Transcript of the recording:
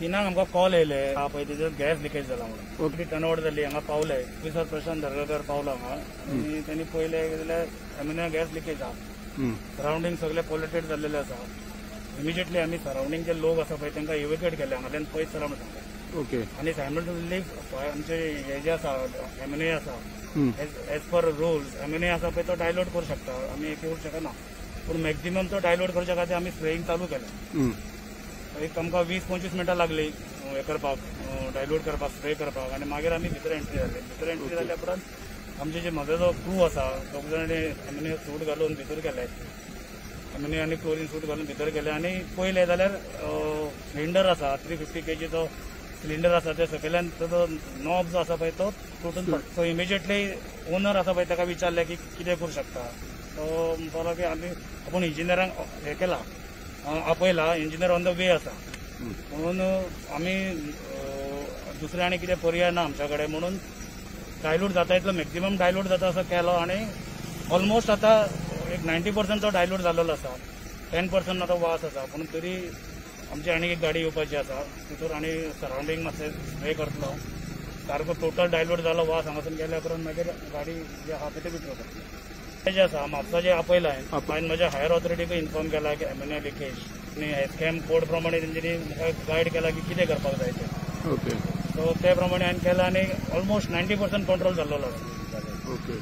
तिनांक आमकां कॉल येयले पळय तेजो गॅस लिकेज जाला म्हणून ती टर्नओवर जाली हांगा पावले ऑफिसर प्रशांत दर्गकर पावलो हांगा आनी त्यांनी पळयले जाल्यार एमोनिया गॅस लिकेज आहा सराउंडींग सगळे पोल्युटेड जाल्लेले आसा इमिजिएटली आमी सराउंडींगचे लोक आसा पळय तांकां इव्हॅक्युएट केले हांगातल्यान पयस चला म्हणून सांगले ओके आनी सायमल्टेनियसली आमचे हे जे आसा एमोनिया आसा एज पर रुल्स एमोनिया आसा पळय तो डायल्यूट करूं शकता आमी करूं शकना पूण मॅक्झिमम तो डायल्यूट करच्या खातीर आमी स्प्रेइंग चालू केलें एक आमकां 20-25 मिनटां लागली हे करपाक डायल्यूट करपाक स्प्रे करपाक आनी मागीर आमी भितर एंट्री जाल्या उपरांत आमचे जे म्हजो जो क्रू आसा दोग जाण एमोनिया सूट घालून भितर गेले एमोनिया आनी क्लोरीन सूट घालून भितर गेले आनी पयले जाल्यार सिलिंडर आसा 350 kg सिलिंडर आसा ते सकयल्यान तो नॉब जो आसा पळय तो तुटून पडलो सो इमिजिएटली ओनर आसा पळय ताका विचारलें की कितें करूं शकता तो म्हणपाक की आपूण इंजिनियरांक हें केलां आपयला इंजिनियर ऑन द वे आसा म्हणून आमी दुसरे आनी कितें पर्याय ना आमच्या कडेन म्हणून डायल्यूट जाता इतलो मॅक्झिमम डायल्यूट जाता असो केलो आनी ऑलमोस्ट आतां एक 90% तो डायल्यूट जाल्लो आसा 10% आतां वास आसा पूण तरी आमची आनी एक गाडी येवपाची आसा तितूर आनी सराउंडींग मातशें स्प्रे करतलो सारको टोटल डायल्यूट जालो वास हांगासून गेल्या उपरांत मागीर गाडी जी आहा पळय ती भितर वतली जे आसा म्हापसा जे आपयलां हांवें म्हज्या हायर ऑथॉरिटीक इन्फॉर्म केला की एमोनिया लिकेज आनी एस्केम कोड प्रमाणे तेंच्यांनी म्हाका गायड केला की कितें करपाक जाय तें ओके सो ते प्रमाणे हांवें केलां आनी ऑलमोस्ट 90% कंट्रोल जाल्लो आसा ओके